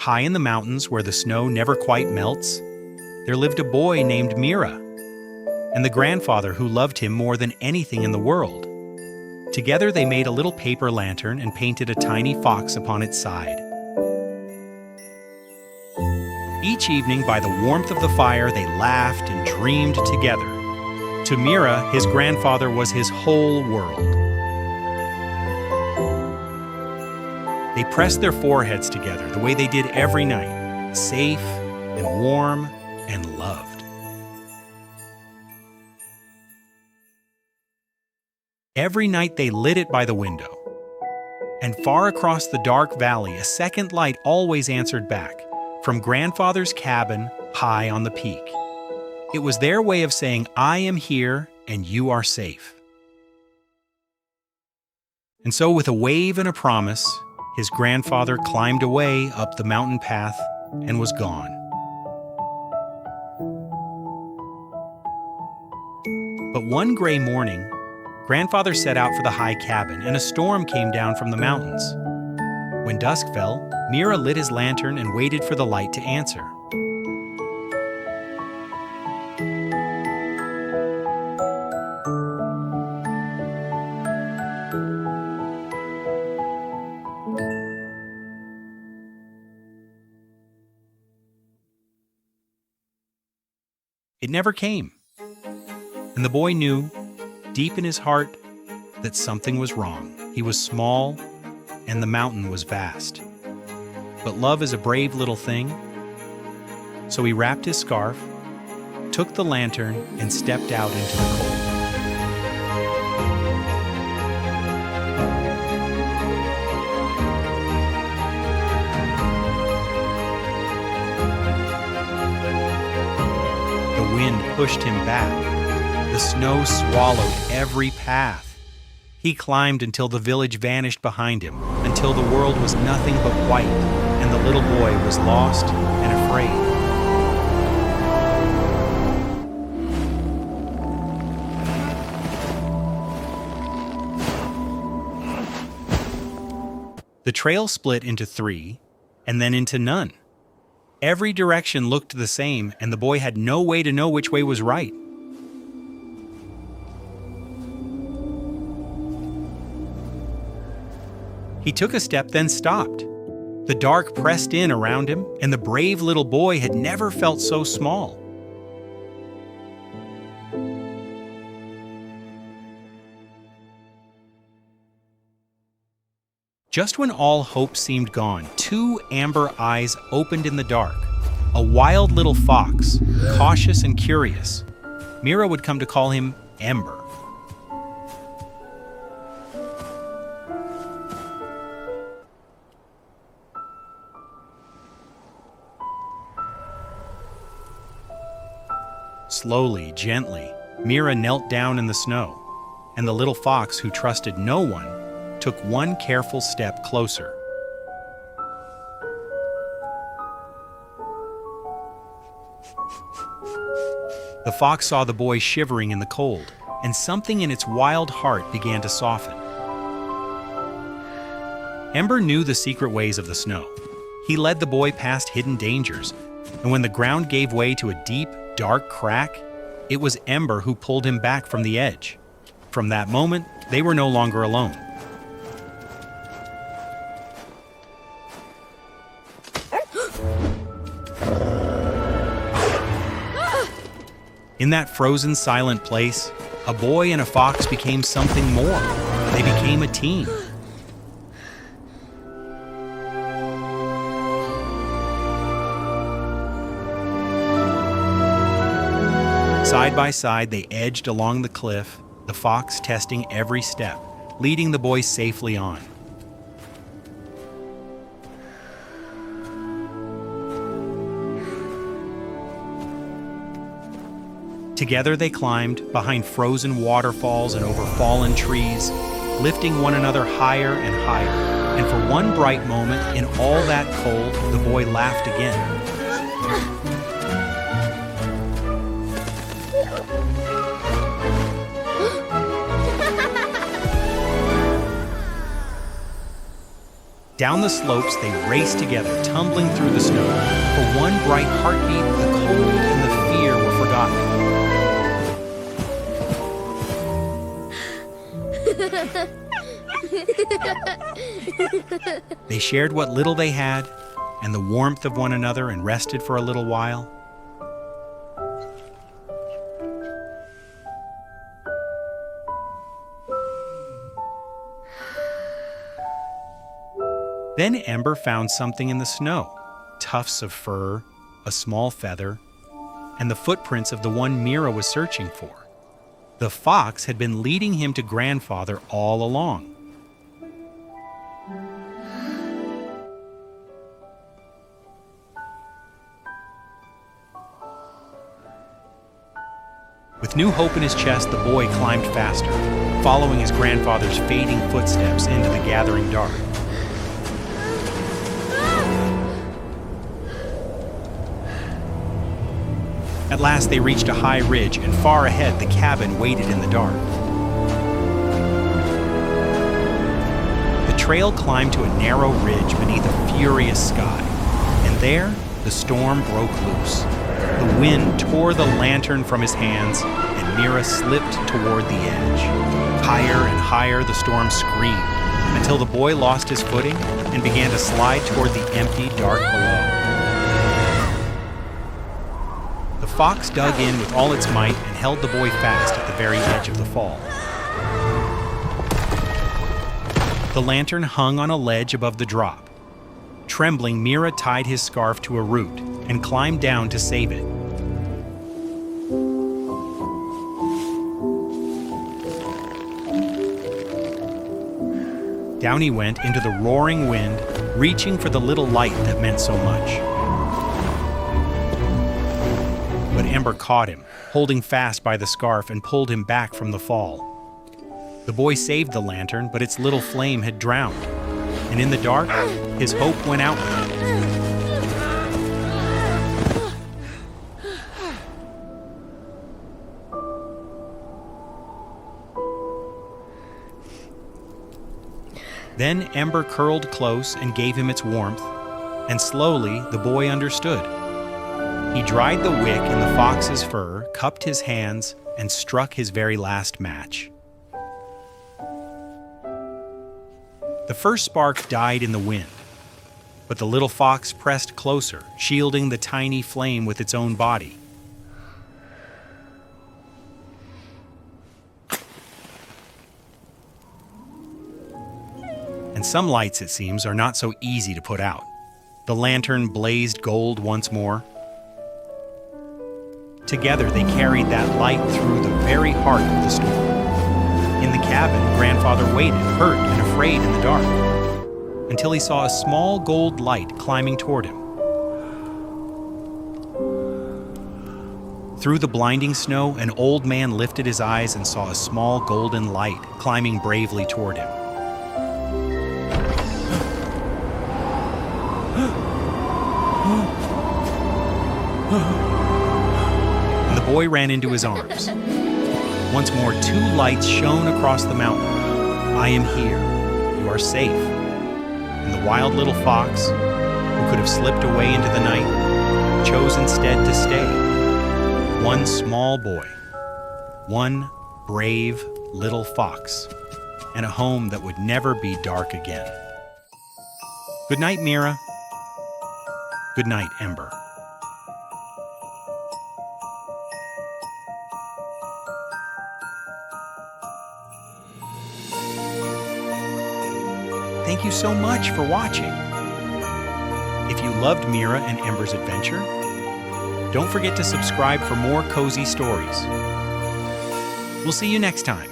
High in the mountains where the snow never quite melts, there lived a boy named Mira, and the grandfather who loved him more than anything in the world. Together they made a little paper lantern and painted a tiny fox upon its side. Each evening, by the warmth of the fire, they laughed and dreamed together. To Mira, his grandfather was his whole world. They pressed their foreheads together the way they did every night, safe and warm and loved. Every night they lit it by the window. And far across the dark valley, a second light always answered back, from grandfather's cabin high on the peak. It was their way of saying, "I am here and you are safe." And so with a wave and a promise, his grandfather climbed away up the mountain path and was gone. But one gray morning, grandfather set out for the high cabin and a storm came down from the mountains. When dusk fell, Mira lit his lantern and waited for the light to answer. It never came, and the boy knew, deep in his heart, that something was wrong. He was small, and the mountain was vast. But love is a brave little thing, so he wrapped his scarf, took the lantern, and stepped out into the cold. The wind pushed him back. The snow swallowed every path. He climbed until the village vanished behind him, until the world was nothing but white, and the little boy was lost and afraid. The trail split into three, and then into none. Every direction looked the same, and the boy had no way to know which way was right. He took a step, then stopped. The dark pressed in around him, and the brave little boy had never felt so small. Just when all hope seemed gone, two amber eyes opened in the dark. A wild little fox, cautious and curious. Mira would come to call him Ember. Slowly, gently, Mira knelt down in the snow, and the little fox, who trusted no one, took one careful step closer. The fox saw the boy shivering in the cold, and something in its wild heart began to soften. Ember knew the secret ways of the snow. He led the boy past hidden dangers, and when the ground gave way to a deep, dark crack, it was Ember who pulled him back from the edge. From that moment, they were no longer alone. In that frozen, silent place, a boy and a fox became something more. They became a team. Side by side, they edged along the cliff, the fox testing every step, leading the boy safely on. Together they climbed behind frozen waterfalls and over fallen trees, lifting one another higher and higher. And for one bright moment in all that cold, the boy laughed again. Down the slopes they raced together, tumbling through the snow. For one bright heartbeat, the cold and the fear were forgotten. They shared what little they had and the warmth of one another and rested for a little while. Then Ember found something in the snow, tufts of fur, a small feather, and the footprints of the one Mira was searching for. The fox had been leading him to grandfather all along. With new hope in his chest, the boy climbed faster, following his grandfather's fading footsteps into the gathering dark. At last they reached a high ridge, and far ahead the cabin waited in the dark. The trail climbed to a narrow ridge beneath a furious sky, and there the storm broke loose. The wind tore the lantern from his hands, and Mira slipped toward the edge. Higher and higher the storm screamed, until the boy lost his footing and began to slide toward the empty dark below. The fox dug in with all its might and held the boy fast at the very edge of the fall. The lantern hung on a ledge above the drop. Trembling, Mira tied his scarf to a root and climbed down to save it. Down he went into the roaring wind, reaching for the little light that meant so much. But Ember caught him, holding fast by the scarf, and pulled him back from the fall. The boy saved the lantern, but its little flame had drowned, and in the dark, his hope went out with it. Then Ember curled close and gave him its warmth, and slowly the boy understood. He dried the wick in the fox's fur, cupped his hands, and struck his very last match. The first spark died in the wind, but the little fox pressed closer, shielding the tiny flame with its own body. And some lights, it seems, are not so easy to put out. The lantern blazed gold once more. Together they carried that light through the very heart of the storm. In the cabin, Grandfather waited, hurt and afraid in the dark, until he saw a small gold light climbing toward him. Through the blinding snow, an old man lifted his eyes and saw a small golden light climbing bravely toward him. And the boy ran into his arms. Once more, two lights shone across the mountain. "I am here. You are safe." And the wild little fox, who could have slipped away into the night, chose instead to stay. One small boy, one brave little fox, and a home that would never be dark again. Good night, Mira. Good night, Ember. Thank you so much for watching. If you loved Mira and Ember's adventure, don't forget to subscribe for more cozy stories. We'll see you next time.